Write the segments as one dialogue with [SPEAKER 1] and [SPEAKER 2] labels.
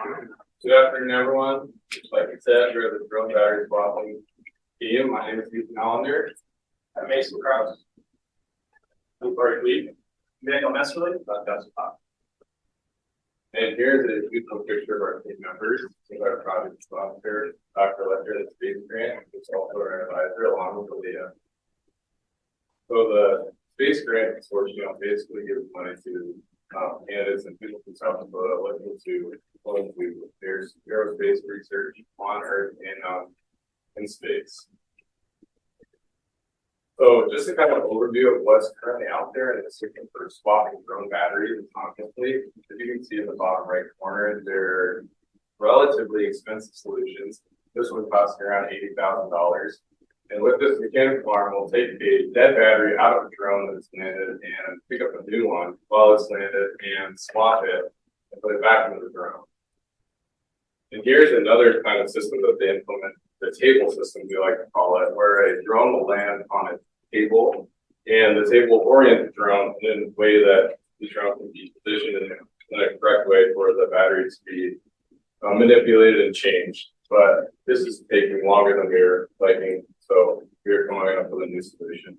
[SPEAKER 1] Good afternoon, everyone. Like you said, we're the drone battery swapping team. My name is Ethan Hollander. I'm Mason Krause. I'm Corey Lee. Daniel Messerly. And here's a beautiful picture of our team members. This is our project sponsor, Dr. Lecter, the Space Grant, who's also our advisor, along with Leah. So the Space Grant Consortium basically gives money to candidates and people from South Dakota looking to go into there's aerospace research on Earth and in space. So just a kind of overview of what's currently out there and the system for swapping drone batteries autonomously. As you can see in the bottom right corner, they're relatively expensive solutions. This one costs around $80,000. And with this mechanical arm, we'll take a dead battery out of a drone that's landed and pick up a new one while it's landed and swap it and put it back into the drone. And here's another kind of system that they implement, the table system, we like to call it, where a drone will land on a table and the table will orient the drone in a way that the drone can be positioned in a correct way for the battery to be manipulated and changed. But this is taking longer than we were liking, so we're coming up with a new solution.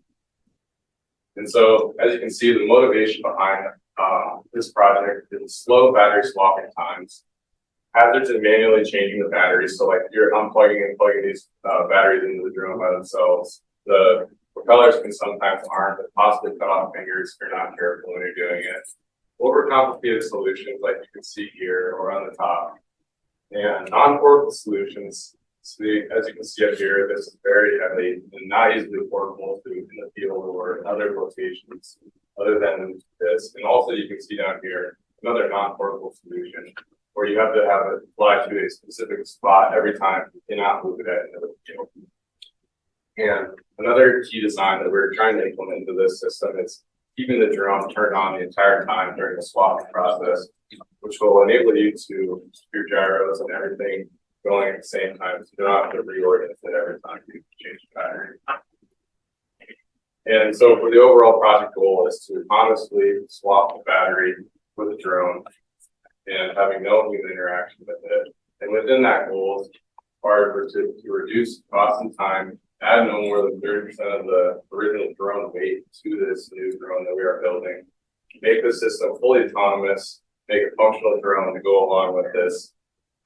[SPEAKER 1] And so, as you can see, the motivation behind this project is slow battery swapping times, hazards in manually changing the batteries. So, like you're unplugging and plugging these batteries into the drone by themselves. The propellers can sometimes harm, but possibly cut off fingers if you're not careful when you're doing it. Overcomplicated solutions, like you can see here or on the top. And non-portable solutions, so as you can see up here, this is very heavy and not easily portable to in the field or other locations other than this. And also you can see down here, another non-portable solution where you have to have it fly to a specific spot every time. You cannot move it into the field. And another key design that we're trying to implement into this system is keeping the drone turned on the entire time during the swapping process, which will enable you to your gyros and everything going at the same time, so you don't have to reorient it every time you change the battery. And so for the overall project goal is to honestly swap the battery with a drone and having no human interaction with it. And within that goal, are to reduce cost and time, add no more than 30% of the original drone weight to this new drone that we are building, make the system fully autonomous, make a functional drone to go along with this,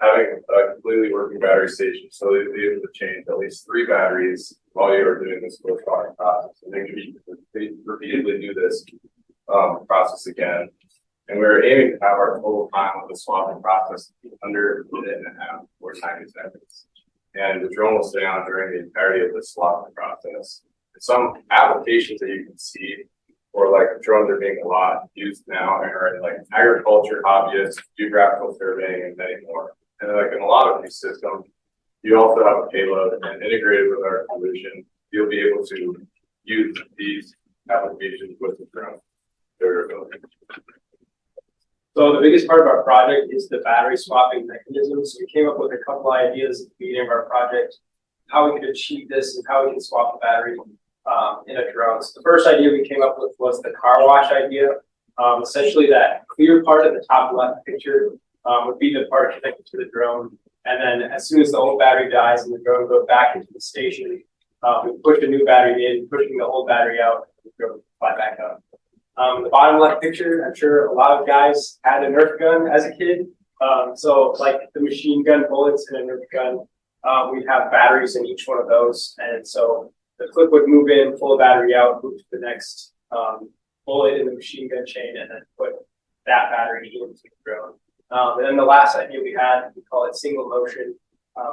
[SPEAKER 1] having a completely working battery station so they'll be able to change at least 3 batteries while you're doing this full swapping process. And they can repeatedly do this process again. And we're aiming to have our total time of the swapping process under a minute and a half or 90 seconds. And the drone will stay on during the entirety of the swapping process. Some applications that you can see, or like drones are being a lot used now, are in like agriculture, hobbyists, geographical surveying, and many more. And like in a lot of these systems, you also have a payload, and integrated with our solution, you'll be able to use these applications with the drone.
[SPEAKER 2] So the biggest part of our project is the battery swapping mechanism. So we came up with a couple ideas at the beginning of our project, how we could achieve this and how we can swap the battery in a drone. So the first idea we came up with was the car wash idea. Essentially that clear part at the top left picture would be the part connected to the drone. And then as soon as the old battery dies and the drone goes back into the station, we push a new battery in, pushing the old battery out, and the drone fly back up. The bottom left picture, I'm sure a lot of guys had a Nerf gun as a kid. So like the machine gun bullets in a Nerf gun, we'd have batteries in each one of those. And so the clip would move in, pull the battery out, move to the next bullet in the machine gun chain, and then put that battery into the drone. And then the last idea we had, we call it single motion,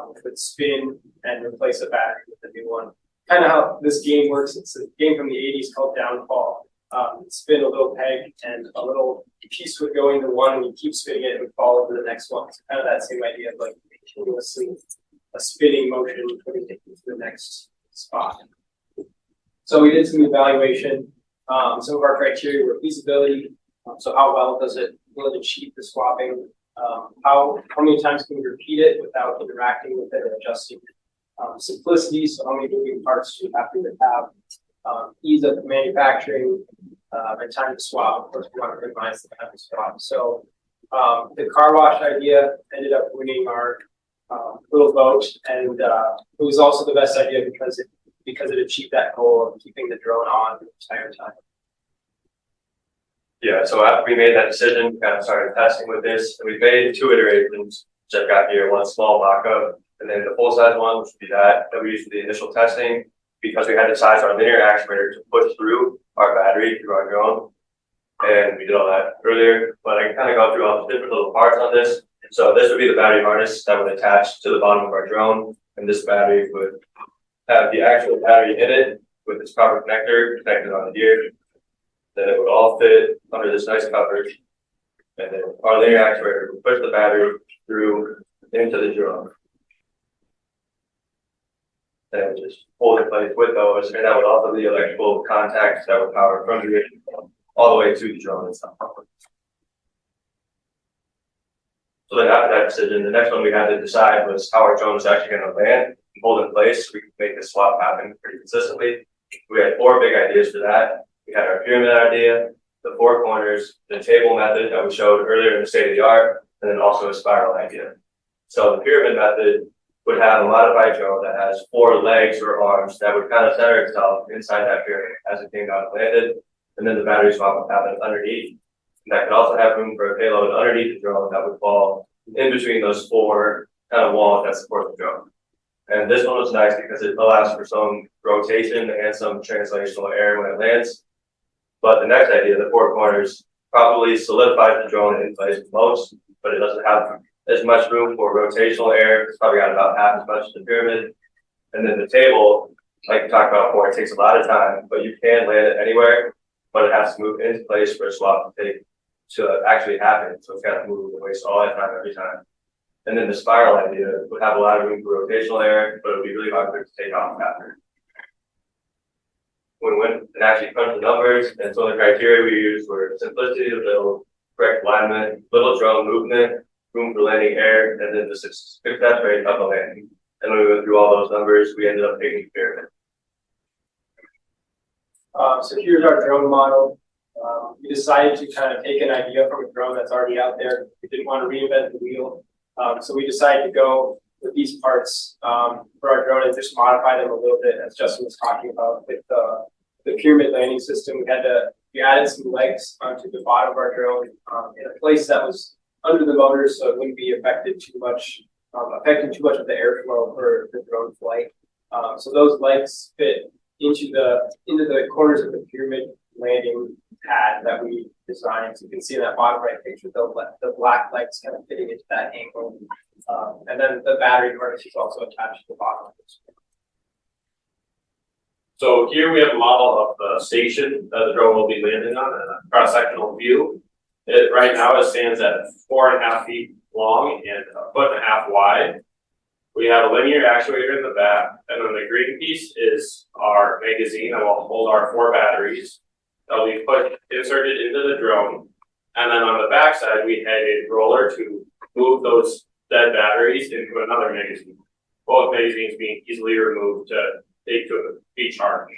[SPEAKER 2] which would spin and replace a battery with a new one. Kind of how this game works. It's a game from the 80s called Downfall. Spin a little peg and a little piece would go into one and you keep spinning it and would fall over the next one. So kind of that same idea of like continuously a spinning motion putting it into the next spot. So we did some evaluation. Some of our criteria were feasibility. So how well does it really achieve the swapping? How many times can we repeat it without interacting with it or adjusting it? Simplicity, so how many moving parts do you have to have? Ease of manufacturing, and time to swap. Of course, we want to minimize the time to swap. So the car wash idea, and ended up winning our little vote, and it was also the best idea because it achieved that goal of keeping the drone on the entire time.
[SPEAKER 3] Yeah, so after we made that decision, we kind of started testing with this, and we made 2 iterations, which I've got here, one small mock-up, and then the full-size one, which would be that we used for the initial testing, because we had to size our linear actuator to push through our battery through our drone. And we did all that earlier, but I can kind of go through all the different little parts on this. So this would be the battery harness that would attach to the bottom of our drone, and this battery would have the actual battery in it with its proper connector connected on here. Then it would all fit under this nice coverage, and then our linear actuator would push the battery through into the drone. And just hold it in place with those, and that would also be the electrical contacts that would power from the all the way to the drone itself. So then after that decision, the next one we had to decide was how our drone was actually going to land and hold in place so we could make the swap happen pretty consistently. We had 4 big ideas for that. We had our pyramid idea, the 4 corners, the table method that we showed earlier in the state of the art, and then also a spiral idea. So the pyramid method would have a modified drone that has 4 legs or arms that would kind of center itself inside that pyramid as it came down and landed, and then the battery swap would happen underneath. And that could also have room for a payload underneath the drone that would fall in between those 4 kind of walls that support the drone. And this one was nice because it allows for some rotation and some translational air when it lands. But the next idea, the 4 corners, probably solidifies the drone in place the most, but it doesn't have as much room for rotational air. It's probably got about half as much as the pyramid. And then the table, like we talked about before, it takes a lot of time, but you can land it anywhere, but it has to move into place for a swap to actually happen. So it's got to move and waste all that time every time. And then the spiral idea would have a lot of room for rotational air, but it would be really hard for it to take off after. When we went and actually crunched the numbers, and some of the criteria we used were simplicity of build, correct alignment, little drone movement, room for landing air, and then the success rate of the landing. And when we went through all those numbers, we ended up picking pyramid.
[SPEAKER 2] So here's our drone model. We decided to kind of take an idea from a drone that's already out there. We didn't want to reinvent the wheel. So we decided to go with these parts for our drone and just modify them a little bit, as Justin was talking about with the pyramid landing system. We added some legs onto the bottom of our drone in a place that was under the motors, so it wouldn't be affecting too much of the airflow for the drone flight. So those legs fit into the corners of the pyramid landing pad that we designed. So you can see in that bottom right picture, the black legs kind of fitting into that angle. And then the battery harness is also attached to the bottom of this.
[SPEAKER 4] So here we have a model of the station that the drone will be landing on, a cross-sectional view. Right now it stands at 4.5 feet long and 1.5 feet wide. We have a linear actuator in the back, and then the green piece is our magazine that will hold our 4 batteries. They'll be inserted into the drone. And then on the back side, we had a roller to move those dead batteries into another magazine. Both magazines being easily removed to take to be charged.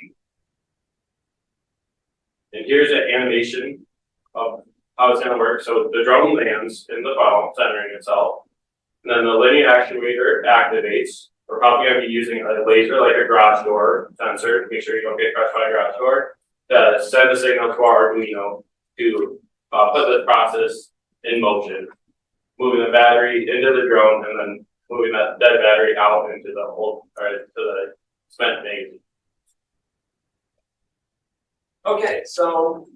[SPEAKER 4] And here's an animation of how it's going to work. So the drone lands in the funnel, centering itself. And then the linear actuator activates. We're probably going to be using a laser like a garage door sensor to make sure you don't get crushed by a garage door to send a signal to our Arduino to put the process in motion, moving the battery into the drone and then moving that dead battery out into the spent magazine.
[SPEAKER 5] Okay, so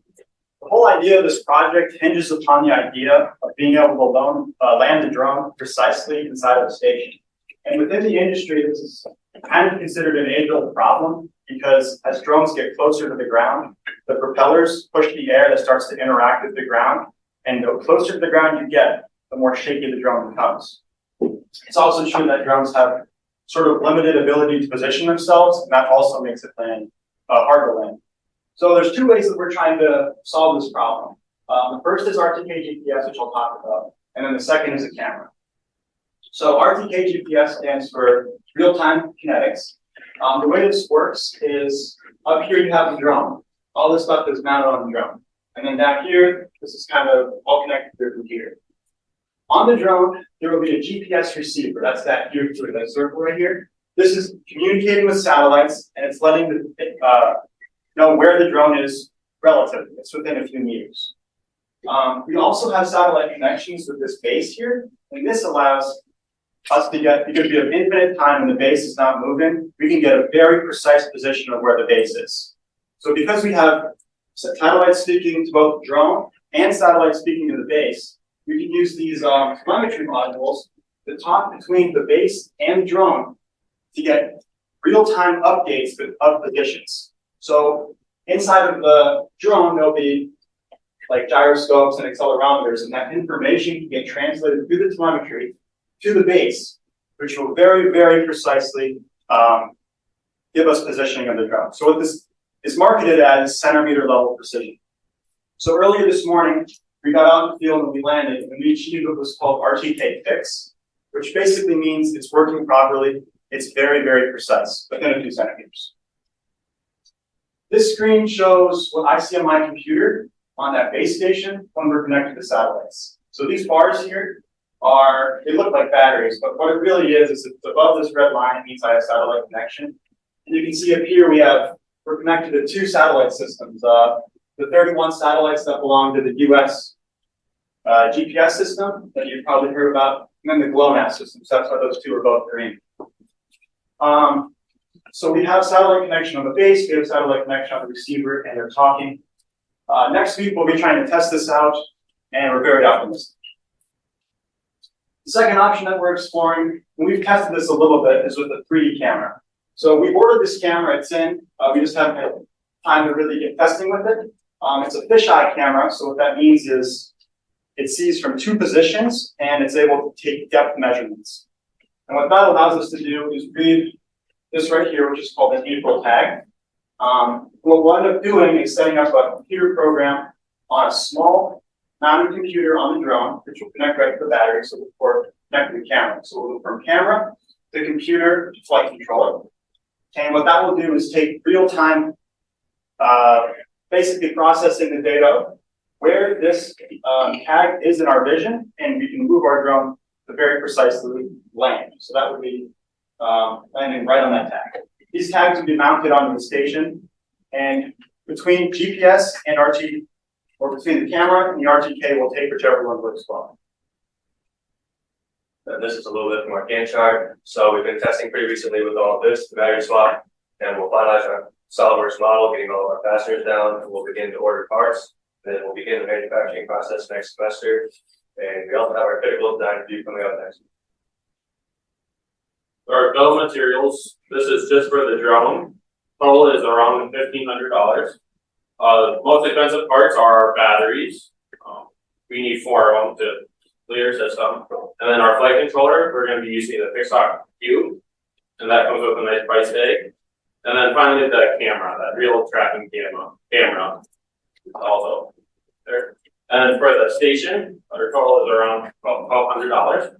[SPEAKER 5] the whole idea of this project hinges upon the idea of being able to land the drone precisely inside of the station. And within the industry, this is kind of considered an age-old problem because as drones get closer to the ground, the propellers push the air that starts to interact with the ground. And the closer to the ground you get, the more shaky the drone becomes. It's also true that drones have sort of limited ability to position themselves, and that also makes it hard to land. So there's 2 ways that we're trying to solve this problem. The first is RTK GPS, which I'll talk about, and then the second is a camera. So RTK GPS stands for real-time kinetics. The way this works is up here you have the drone. All this stuff is mounted on the drone. And then down here, this is kind of all connected to the computer. On the drone, there will be a GPS receiver. That's that here, that circle right here. This is communicating with satellites, and it's letting the know where the drone is relatively. It's within a few meters. We also have satellite connections with this base here, and this allows us to get, because we have infinite time and the base is not moving, we can get a very precise position of where the base is. So because we have satellites speaking to both the drone and satellites speaking to the base, we can use these telemetry modules to talk between the base and the drone to get real-time updates of positions. So inside of the drone, there'll be like gyroscopes and accelerometers, and that information can get translated through the telemetry to the base, which will very, very precisely give us positioning of the drone. So what this is marketed as centimeter level precision. So earlier this morning, we got out in the field and we landed, and we achieved what was called RTK fix, which basically means it's working properly. It's very, very precise, within a few centimeters. This screen shows what I see on my computer on that base station when we're connected to satellites. So these bars here they look like batteries, but what it really is it's above this red line, it means I have satellite connection. And you can see up here we're connected to two satellite systems. The 31 satellites that belong to the US GPS system that you've probably heard about, and then the GLONASS system. So that's why those two are both green. So we have satellite connection on the base, we have satellite connection on the receiver, and they're talking. Next week, we'll be trying to test this out, and we're very optimistic. The second option that we're exploring, and we've tested this a little bit, is with a 3D camera. So we ordered this camera, it's in, we just haven't had time to really get testing with it. It's a fisheye camera, so what that means is it sees from two positions, and it's able to take depth measurements. And what that allows us to do is read this right here, which is called an April tag. What we'll end up doing is setting up a computer program on a small mounted computer on the drone, which will connect right to the battery, so we'll connect to the camera. So we'll go from camera to computer to flight controller. And what that will do is take real-time, basically processing the data where this tag is in our vision, and we can move our drone to very precisely land. So that would be landing right on that tag. These tags would be mounted onto the station, and between GPS and RT, or between the camera and the RTK, we'll take whichever one works well.
[SPEAKER 3] And this is a little bit from our Gantt chart. So we've been testing pretty recently with all of this, the battery swap, and we'll finalize our SolidWorks model, getting all of our fasteners down, and we'll begin to order parts. Then we'll begin the manufacturing process next semester. And we also have our critical design review coming up next.
[SPEAKER 4] Our bill of materials, this is just for the drone. Total is around $1,500. Most expensive parts are our batteries. We need 4 of them to clear system. And then our flight controller, we're going to be using the Fixock Cube, and that comes with a nice price tag. And then finally the camera, that real tracking camera also there. And then for the station, our total is around $1,200.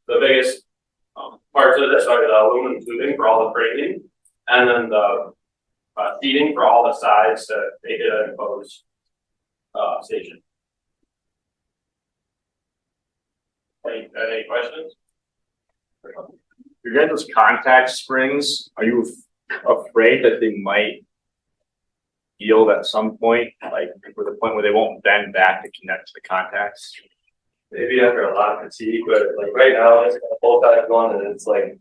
[SPEAKER 4] The biggest parts of this are the aluminum tubing for all the framing, and then the seating for all the sides to make it an enclosed station. Any questions?
[SPEAKER 6] Your guys' contact springs, are you afraid that they might yield at some point, like for the point where they won't bend back to connect to the contacts?
[SPEAKER 3] Maybe after a lot of fatigue, but like right now it's got a full pack on and it's like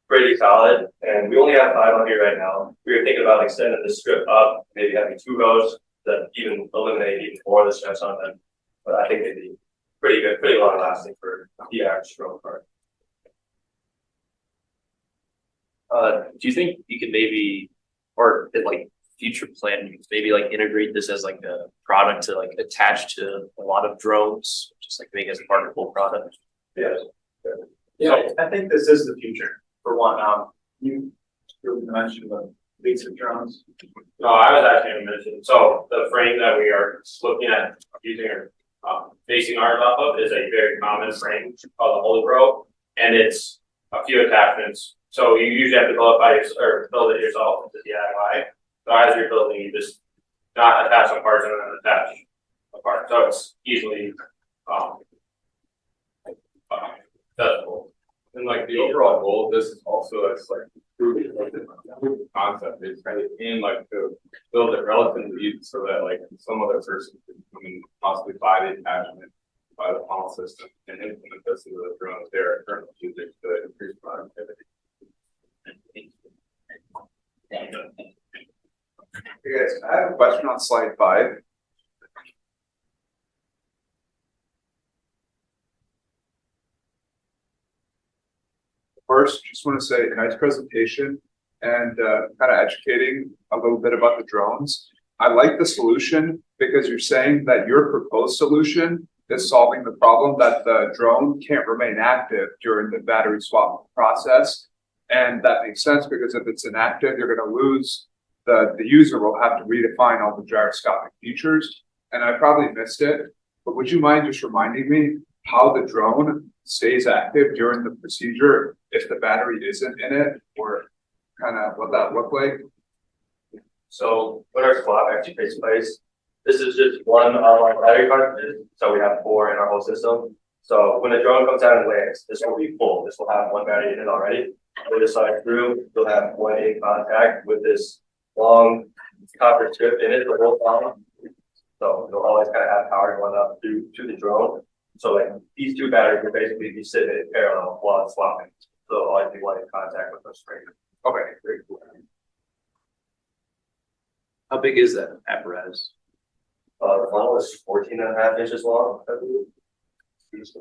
[SPEAKER 3] pretty solid. And we only have 5 on here right now. We were thinking about extending the strip up, maybe having 2 rows that even eliminate even more of the stress on them. But I think they'd be pretty good, pretty long lasting for the average drone part.
[SPEAKER 7] Do you think you could maybe, or like future planning, maybe like integrate this as like a product to like attach to a lot of drones, just like make it as a part of the whole product?
[SPEAKER 3] Yes.
[SPEAKER 5] Yeah, I think this is the future. For one, you mentioned the fleets of drones.
[SPEAKER 4] No, I was actually going to mention, so the frame that we are looking at using or basing ours off of is a very common frame called the Holy Pro, and it's a few attachments. So you usually have to build it yourself with the DIY. So as you're building, you just not attach some parts and then attach a part. So it's easily
[SPEAKER 1] And like the overall goal of this is also it's like proving like the concept is kind of in like to build it relatively easy so that like some other person can come and possibly buy the attachment, buy the funnel system and implement this into the drones they're currently using to increase productivity.
[SPEAKER 8] Hey guys, I have a question on slide 5. First, just want to say nice presentation and kind of educating a little bit about the drones. I like the solution because you're saying that your proposed solution is solving the problem that the drone can't remain active during the battery swap process. And that makes sense because if it's inactive, you're going to lose the user will have to redefine all the gyroscopic features. And I probably missed it, but would you mind just reminding me how the drone stays active during the procedure if the battery isn't in it, or kind of what that look like?
[SPEAKER 3] So when our swap actually takes place, this is just one of our battery cartridges. So we have 4 in our whole system. So when the drone comes out and lands, this will be full. This will have 1 battery in it already. When the side through, you'll have 1 in contact with this long copper strip in it the whole time. So you'll always kind of have power going up to the drone. So like these 2 batteries will basically be sitting in parallel while it's swapping. So it'll always be 1 in contact with the spring.
[SPEAKER 8] Okay, great.
[SPEAKER 7] How big is that apparatus?
[SPEAKER 3] The funnel is 14.5 inches long, I believe.
[SPEAKER 4] It's a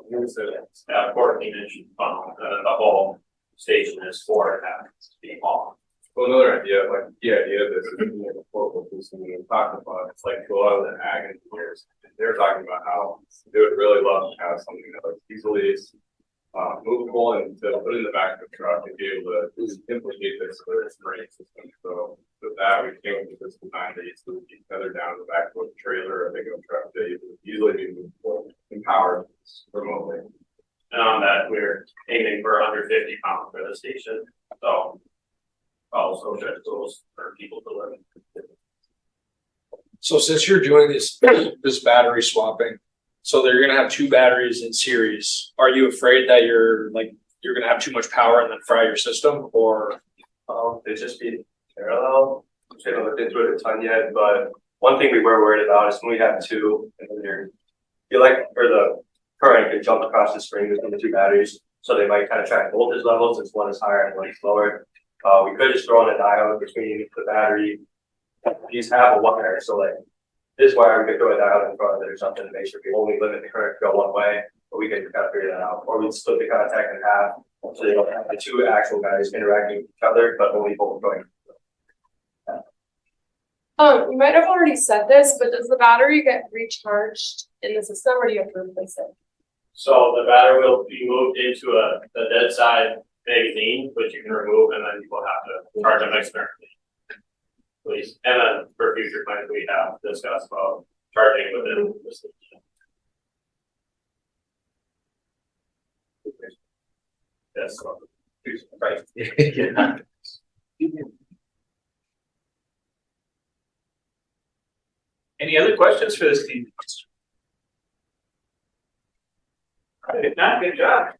[SPEAKER 4] 14-inch funnel, the whole station is 4.5 feet long.
[SPEAKER 1] Well, another idea, like the idea of this is what we talked about. It's like a lot of the ag engineers, they're talking about how they would really love to have something that was easily movable and to put in the back of the truck and be able to implicate this with its brain system. So with that, we came up with this design that used to be tethered down to the back of a trailer or a pickup truck that would easily be movable and powered remotely.
[SPEAKER 4] And on that, we're aiming for under 50 pounds for the station. So also just those for people to live in.
[SPEAKER 9] So since you're doing this battery swapping, so they're gonna have 2 batteries in series. Are you afraid that you're gonna have too much power and then fry your system, or?
[SPEAKER 3] They just be parallel. I haven't looked into it a ton yet, but one thing we were worried about is when we have 2 and then the current could jump across the spring between the 2 batteries. So they might kind of track voltage levels since one is higher and one is lower. We could just throw in a diode between the battery. These have a wire, so like this wire we could throw a diode in front of it or something to make sure we only limit the current to go one way, but we could kind of figure that out. Or we'd split the contact in half so they don't have the 2 actual batteries interacting with each other, but only both going.
[SPEAKER 10] You might have already said this, but does the battery get recharged in the system or do you have to replace it?
[SPEAKER 4] So the battery will be moved into a dead side magazine, which you can remove, and then you will have to charge them externally. Please. And then for future plans, we have discussed about charging within the system. Yes. Right.
[SPEAKER 7] Yeah.
[SPEAKER 9] Any other questions for this team?
[SPEAKER 4] If not, good job.